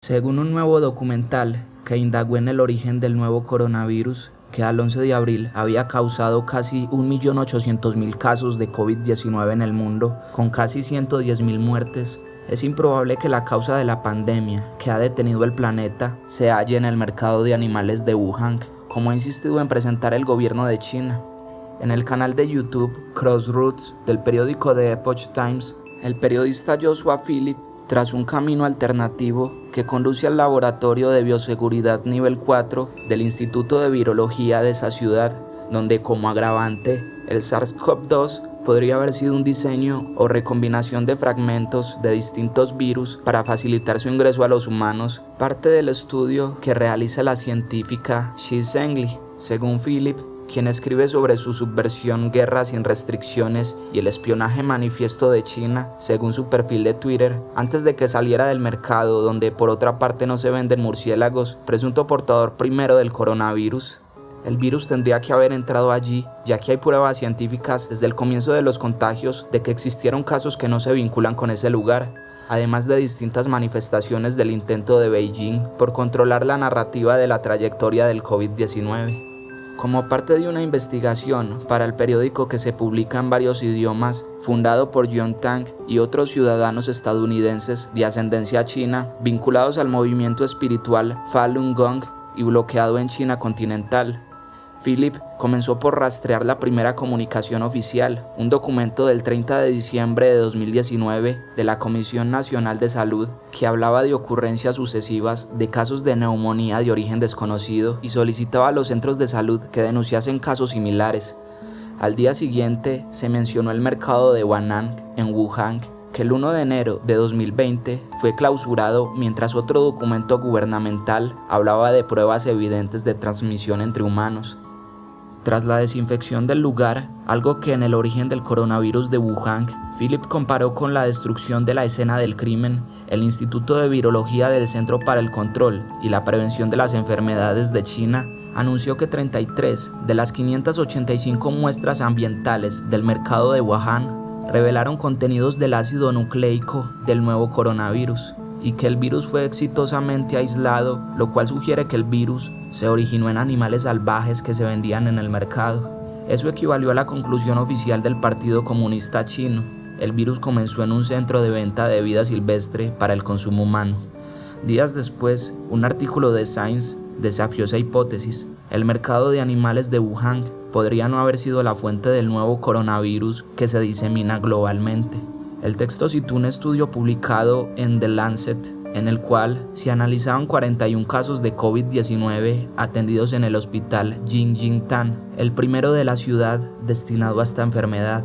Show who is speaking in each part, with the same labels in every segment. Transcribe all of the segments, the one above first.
Speaker 1: Según un nuevo documental que indagó en el origen del nuevo coronavirus, que al 11 de abril había causado casi 1.800.000 casos de COVID-19 en el mundo, con casi 110.000 muertes, es improbable que la causa de la pandemia que ha detenido el planeta se halle en el mercado de animales de Wuhan, como ha insistido en presentar el gobierno de China. En el canal de YouTube Crossroads del periódico The Epoch Times, el periodista Joshua Phillip trazó un camino alternativo que conduce al laboratorio de bioseguridad nivel 4 del Instituto de Virología de esa ciudad, donde como agravante el SARS-CoV-2 podría haber sido un diseño o recombinación de fragmentos de distintos virus para facilitar su ingreso a los humanos, parte del estudio que realiza la científica Shi Zhengli. Según Phillip, quien escribe sobre su subversión Guerra sin restricciones y el espionaje manifiesto de China, según su perfil de Twitter, antes de que saliera del mercado donde por otra parte no se venden murciélagos, presunto portador primero del coronavirus. El virus tendría que haber entrado allí, ya que hay pruebas científicas desde el comienzo de los contagios de que existieron casos que no se vinculan con ese lugar, además de distintas manifestaciones del intento de Beijing por controlar la narrativa de la trayectoria del COVID-19. Como parte de una investigación para el periódico que se publica en varios idiomas, fundado por John Tang y otros ciudadanos estadounidenses de ascendencia china, vinculados al movimiento espiritual Falun Gong y bloqueado en China continental, Phillip comenzó por rastrear la primera comunicación oficial, un documento del 30 de diciembre de 2019 de la Comisión Nacional de Salud que hablaba de ocurrencias sucesivas de casos de neumonía de origen desconocido y solicitaba a los centros de salud que denunciasen casos similares. Al día siguiente se mencionó el mercado de Wan'an en Wuhan, que el 1 de enero de 2020 fue clausurado mientras otro documento gubernamental hablaba de pruebas evidentes de transmisión entre humanos. Tras la desinfección del lugar, algo que en el origen del coronavirus de Wuhan, Phillip comparó con la destrucción de la escena del crimen, el Instituto de Virología del Centro para el Control y la Prevención de las Enfermedades de China anunció que 33 de las 585 muestras ambientales del mercado de Wuhan revelaron contenidos del ácido nucleico del nuevo coronavirus y que el virus fue exitosamente aislado, lo cual sugiere que el virus se originó en animales salvajes que se vendían en el mercado. Eso equivalió a la conclusión oficial del Partido Comunista Chino. El virus comenzó en un centro de venta de vida silvestre para el consumo humano. Días después, un artículo de Science desafió esa hipótesis. El mercado de animales de Wuhan podría no haber sido la fuente del nuevo coronavirus que se disemina globalmente. El texto citó un estudio publicado en The Lancet, en el cual se analizaban 41 casos de COVID-19 atendidos en el hospital Jinjiang, el primero de la ciudad destinado a esta enfermedad.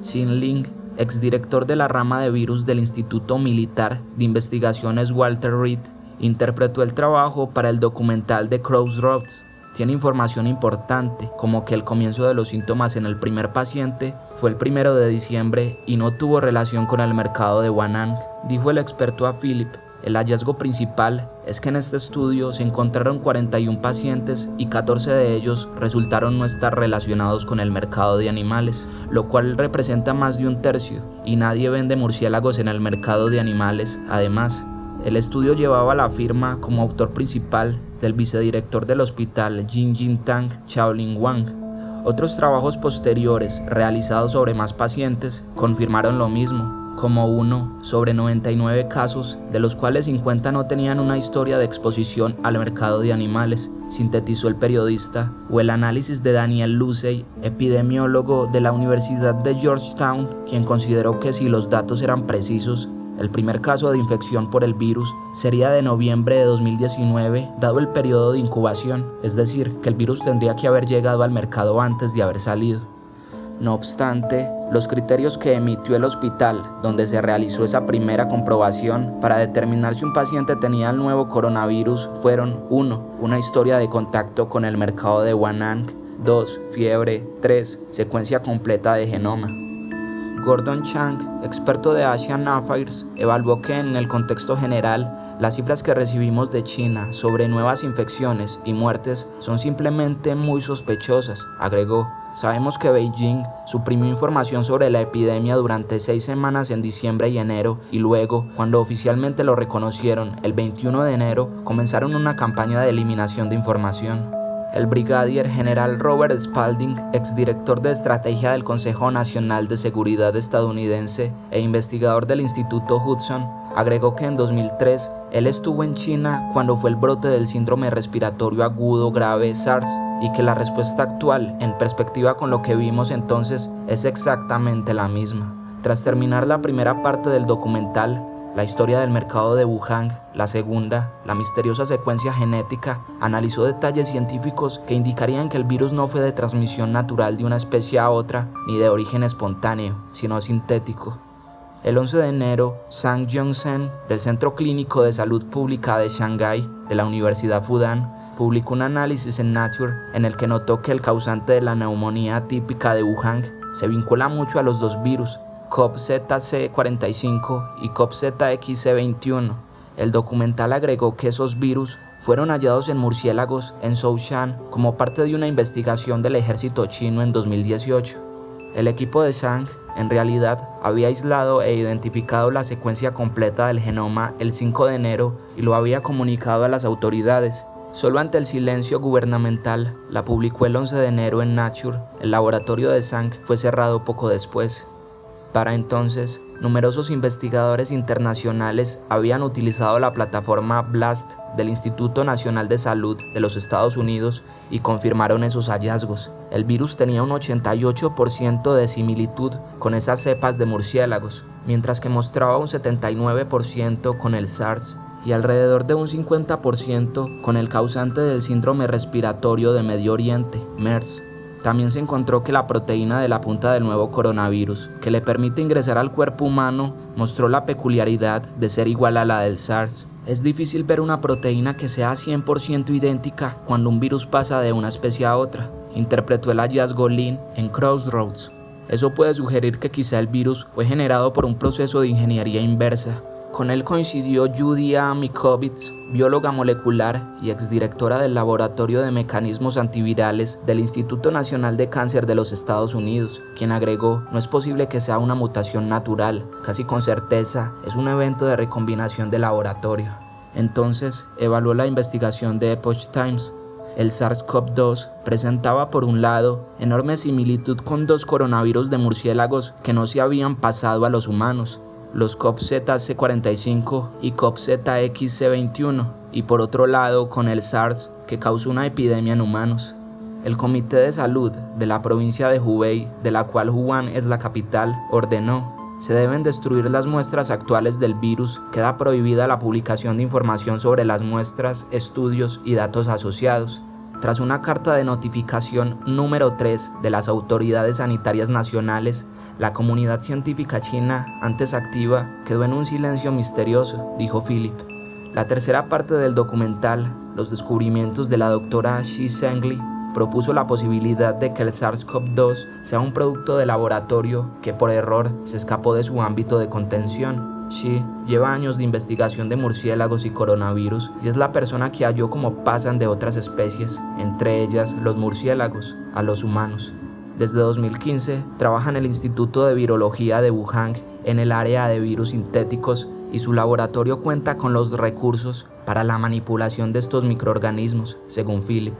Speaker 1: Xin Ling, exdirector de la rama de virus del Instituto Militar de Investigaciones Walter Reed, interpretó el trabajo para el documental de Crossroads. Tiene información importante, como que el comienzo de los síntomas en el primer paciente fue el 1 de diciembre y no tuvo relación con el mercado de Wan'an. Dijo el experto a Phillip, el hallazgo principal es que en este estudio se encontraron 41 pacientes y 14 de ellos resultaron no estar relacionados con el mercado de animales, lo cual representa más de un tercio, y nadie vende murciélagos en el mercado de animales. Además, el estudio llevaba la firma como autor principal del vicedirector del hospital Jinjiang, Shaolin Wang. Otros trabajos posteriores realizados sobre más pacientes confirmaron lo mismo, como uno sobre 99 casos, de los cuales 50 no tenían una historia de exposición al mercado de animales, sintetizó el periodista, o el análisis de Daniel Lucey, epidemiólogo de la Universidad de Georgetown, quien consideró que si los datos eran precisos, el primer caso de infección por el virus sería de noviembre de 2019, dado el periodo de incubación, es decir, que el virus tendría que haber llegado al mercado antes de haber salido. No obstante, los criterios que emitió el hospital, donde se realizó esa primera comprobación para determinar si un paciente tenía el nuevo coronavirus, fueron 1. Una historia de contacto con el mercado de Wan'an, 2. Fiebre, 3. Secuencia completa de genoma. Gordon Chang, experto de Asian Affairs, evaluó que en el contexto general, las cifras que recibimos de China sobre nuevas infecciones y muertes son simplemente muy sospechosas, agregó. Sabemos que Beijing suprimió información sobre la epidemia durante 6 semanas en diciembre y enero, y luego, cuando oficialmente lo reconocieron, el 21 de enero, comenzaron una campaña de eliminación de información. El brigadier general Robert Spalding, exdirector de estrategia del Consejo Nacional de Seguridad estadounidense e investigador del Instituto Hudson, agregó que en 2003 él estuvo en China cuando fue el brote del síndrome respiratorio agudo grave SARS, y que la respuesta actual, en perspectiva con lo que vimos entonces, es exactamente la misma. Tras terminar la primera parte del documental, la historia del mercado de Wuhan, la segunda, la misteriosa secuencia genética, analizó detalles científicos que indicarían que el virus no fue de transmisión natural de una especie a otra, ni de origen espontáneo, sino sintético. El 11 de enero, Zhang Yongzhen, del Centro Clínico de Salud Pública de Shanghái, de la Universidad Fudan, publicó un análisis en Nature en el que notó que el causante de la neumonía típica de Wuhan se vincula mucho a los dos virus, CoV-ZC45 y CoV-ZXC21. El documental agregó que esos virus fueron hallados en murciélagos en Zhoushan como parte de una investigación del ejército chino en 2018. El equipo de Zhang, en realidad, había aislado e identificado la secuencia completa del genoma el 5 de enero y lo había comunicado a las autoridades. Solo ante el silencio gubernamental, la publicó el 11 de enero en Nature. El laboratorio de Zhang fue cerrado poco después. Para entonces, numerosos investigadores internacionales habían utilizado la plataforma BLAST del Instituto Nacional de Salud de los Estados Unidos y confirmaron esos hallazgos. El virus tenía un 88% de similitud con esas cepas de murciélagos, mientras que mostraba un 79% con el SARS y alrededor de un 50% con el causante del síndrome respiratorio de Medio Oriente, MERS. También se encontró que la proteína de la punta del nuevo coronavirus, que le permite ingresar al cuerpo humano, mostró la peculiaridad de ser igual a la del SARS. Es difícil ver una proteína que sea 100% idéntica cuando un virus pasa de una especie a otra, interpretó el hallazgo Lin en Crossroads. Eso puede sugerir que quizá el virus fue generado por un proceso de ingeniería inversa. Con él coincidió Yudia Mikovits, bióloga molecular y exdirectora del Laboratorio de Mecanismos Antivirales del Instituto Nacional de Cáncer de los Estados Unidos, quien agregó: no es posible que sea una mutación natural, casi con certeza es un evento de recombinación de laboratorio. Entonces, evaluó la investigación de Epoch Times. El SARS-CoV-2 presentaba por un lado enorme similitud con dos coronavirus de murciélagos que no se habían pasado a los humanos, los CoV-ZC45 y CoV-ZXC21, y por otro lado con el SARS, que causó una epidemia en humanos. El Comité de Salud de la provincia de Hubei, de la cual Wuhan es la capital, ordenó: se deben destruir las muestras actuales del virus, queda prohibida la publicación de información sobre las muestras, estudios y datos asociados. Tras una carta de notificación número 3 de las autoridades sanitarias nacionales, la comunidad científica china, antes activa, quedó en un silencio misterioso, dijo Philip. La tercera parte del documental, los descubrimientos de la doctora Shi Zhengli, propuso la posibilidad de que el SARS-CoV-2 sea un producto de laboratorio que por error se escapó de su ámbito de contención. Shi lleva años de investigación de murciélagos y coronavirus y es la persona que halló cómo pasan de otras especies, entre ellas los murciélagos, a los humanos. Desde 2015 trabaja en el Instituto de Virología de Wuhan en el área de virus sintéticos y su laboratorio cuenta con los recursos para la manipulación de estos microorganismos, según Philip.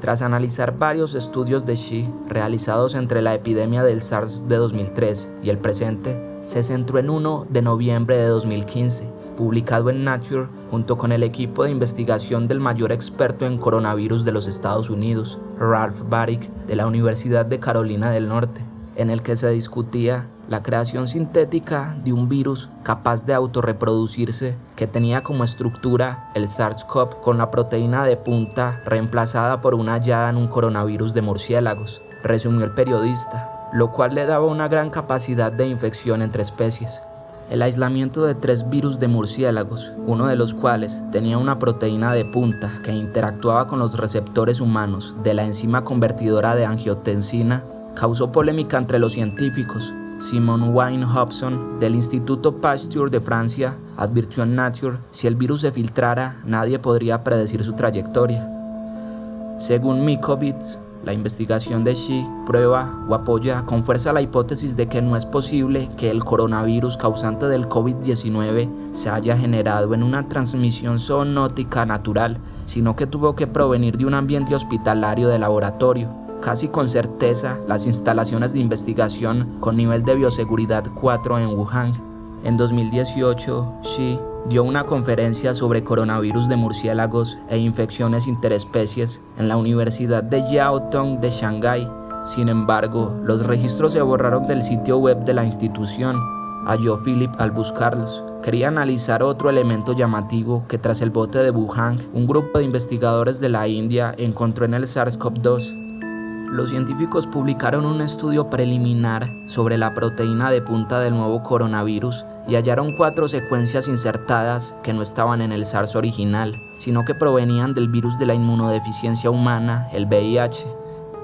Speaker 1: Tras analizar varios estudios de Shi realizados entre la epidemia del SARS de 2003 y el presente, se centró en uno de noviembre de 2015, publicado en Nature junto con el equipo de investigación del mayor experto en coronavirus de los Estados Unidos, Ralph Baric, de la Universidad de Carolina del Norte, en el que se discutía la creación sintética de un virus capaz de autorreproducirse que tenía como estructura el SARS-CoV con la proteína de punta reemplazada por una hallada en un coronavirus de murciélagos, resumió el periodista, lo cual le daba una gran capacidad de infección entre especies. El aislamiento de 3 virus de murciélagos, uno de los cuales tenía una proteína de punta que interactuaba con los receptores humanos de la enzima convertidora de angiotensina, causó polémica entre los científicos. Simon Wayne Hobson, del Instituto Pasteur de Francia, advirtió en Nature: si el virus se filtrara, nadie podría predecir su trayectoria. Según Mikovits, La investigación de Xi prueba o apoya con fuerza la hipótesis de que no es posible que el coronavirus causante del COVID-19 se haya generado en una transmisión zoonótica natural, sino que tuvo que provenir de un ambiente hospitalario de laboratorio. Casi con certeza, las instalaciones de investigación con nivel de bioseguridad 4 en Wuhan. En 2018, Xi dio una conferencia sobre coronavirus de murciélagos e infecciones interespecies en la Universidad de Jiao Tong de Shanghái. Sin embargo, los registros se borraron del sitio web de la institución. Halló Philip al buscarlos. Quería analizar otro elemento llamativo que tras el bote de Wuhan, un grupo de investigadores de la India encontró en el SARS-CoV-2. Los científicos publicaron un estudio preliminar sobre la proteína de punta del nuevo coronavirus y hallaron 4 secuencias insertadas que no estaban en el SARS original, sino que provenían del virus de la inmunodeficiencia humana, el VIH.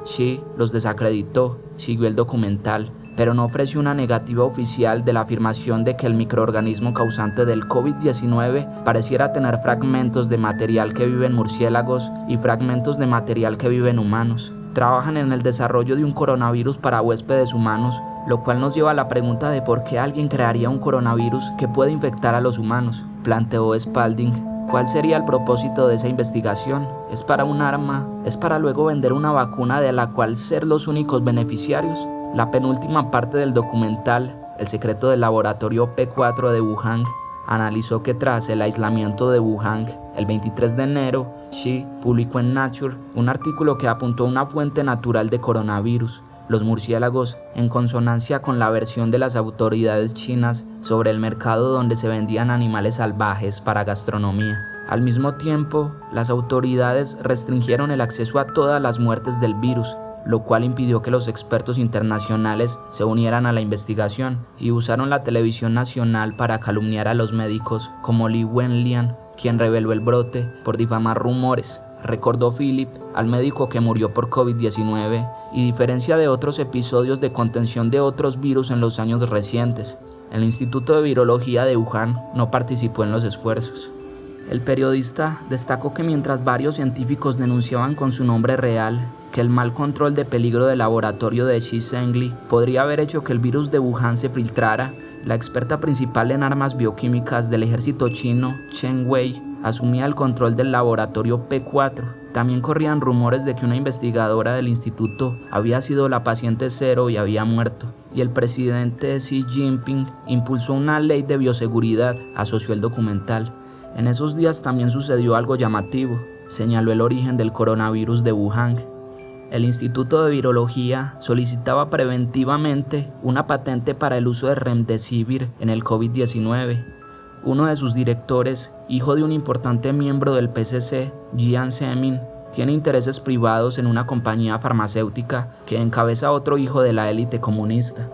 Speaker 1: Xi los desacreditó, siguió el documental, pero no ofreció una negativa oficial de la afirmación de que el microorganismo causante del COVID-19 pareciera tener fragmentos de material que vive en murciélagos y fragmentos de material que vive en humanos. Trabajan en el desarrollo de un coronavirus para huéspedes humanos, lo cual nos lleva a la pregunta de por qué alguien crearía un coronavirus que puede infectar a los humanos, planteó Spalding. ¿Cuál sería el propósito de esa investigación? ¿Es para un arma? ¿Es para luego vender una vacuna de la cual ser los únicos beneficiarios? La penúltima parte del documental, El secreto del laboratorio P4 de Wuhan, analizó que tras el aislamiento de Wuhan, el 23 de enero, Xi publicó en Nature un artículo que apuntó a una fuente natural de coronavirus, los murciélagos, en consonancia con la versión de las autoridades chinas sobre el mercado donde se vendían animales salvajes para gastronomía. Al mismo tiempo, las autoridades restringieron el acceso a todas las muertes del virus, lo cual impidió que los expertos internacionales se unieran a la investigación y usaron la televisión nacional para calumniar a los médicos como Li Wenlian, quien reveló el brote por difamar rumores. Recordó Philip al médico que murió por COVID-19 y diferencia de otros episodios de contención de otros virus en los años recientes. El Instituto de Virología de Wuhan no participó en los esfuerzos. El periodista destacó que mientras varios científicos denunciaban con su nombre real que el mal control de peligro del laboratorio de Xi Zhengli podría haber hecho que el virus de Wuhan se filtrara, la experta principal en armas bioquímicas del ejército chino, Chen Wei, asumía el control del laboratorio P4. También corrían rumores de que una investigadora del instituto había sido la paciente cero y había muerto. Y el presidente Xi Jinping impulsó una ley de bioseguridad, asoció el documental. En esos días también sucedió algo llamativo, señaló el origen del coronavirus de Wuhan. El Instituto de Virología solicitaba preventivamente una patente para el uso de Remdesivir en el COVID-19. Uno de sus directores, hijo de un importante miembro del PCC, Jiang Zemin, tiene intereses privados en una compañía farmacéutica que encabeza otro hijo de la élite comunista.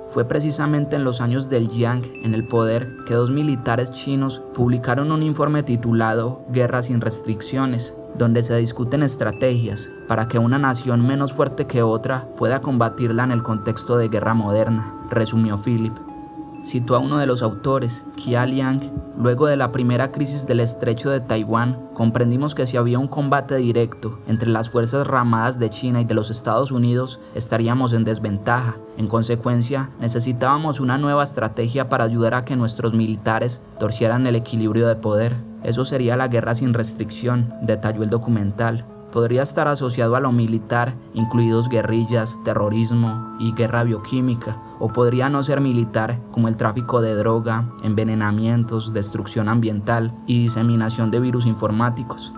Speaker 1: Fue precisamente en los años del Jiang en el poder que 2 militares chinos publicaron un informe titulado Guerra sin restricciones, donde se discuten estrategias para que una nación menos fuerte que otra pueda combatirla en el contexto de guerra moderna, resumió Philip. Citó a uno de los autores, Jia Liang: luego de la primera crisis del estrecho de Taiwán, comprendimos que si había un combate directo entre las fuerzas ramadas de China y de los Estados Unidos, estaríamos en desventaja. En consecuencia, necesitábamos una nueva estrategia para ayudar a que nuestros militares torcieran el equilibrio de poder. Eso sería la guerra sin restricción, detalló el documental. Podría estar asociado a lo militar, incluidos guerrillas, terrorismo y guerra bioquímica, o podría no ser militar, como el tráfico de droga, envenenamientos, destrucción ambiental y diseminación de virus informáticos.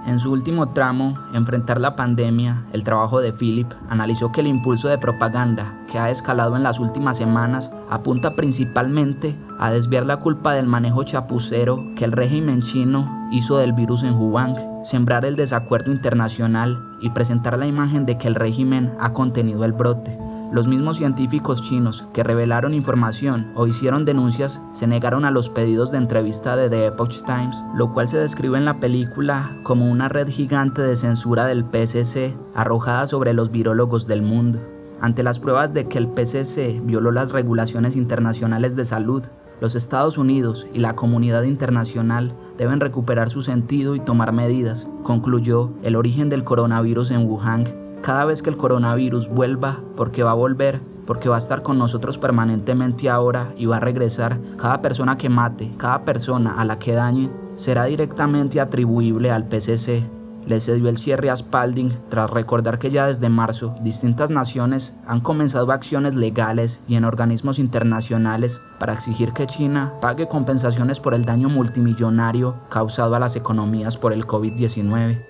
Speaker 1: En su último tramo, Enfrentar la pandemia, el trabajo de Philip analizó que el impulso de propaganda que ha escalado en las últimas semanas apunta principalmente a desviar la culpa del manejo chapucero que el régimen chino hizo del virus en Wuhan, sembrar el desacuerdo internacional y presentar la imagen de que el régimen ha contenido el brote. Los mismos científicos chinos que revelaron información o hicieron denuncias se negaron a los pedidos de entrevista de The Epoch Times, lo cual se describe en la película como una red gigante de censura del PCC arrojada sobre los virólogos del mundo. Ante las pruebas de que el PCC violó las regulaciones internacionales de salud, los Estados Unidos y la comunidad internacional deben recuperar su sentido y tomar medidas, concluyó. El origen del coronavirus en Wuhan cada vez que el coronavirus vuelva, porque va a volver, porque va a estar con nosotros permanentemente ahora y va a regresar, cada persona que mate, cada persona a la que dañe, será directamente atribuible al PCC. Le cedió el cierre a Spalding tras recordar que ya desde marzo distintas naciones han comenzado acciones legales y en organismos internacionales para exigir que China pague compensaciones por el daño multimillonario causado a las economías por el COVID-19.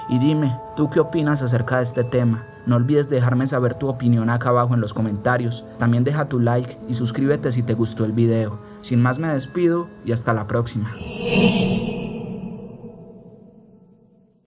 Speaker 1: Y dime, ¿tú qué opinas acerca de este tema? No olvides dejarme saber tu opinión acá abajo en los comentarios. También deja tu like y suscríbete si te gustó el video. Sin más me despido y hasta la próxima.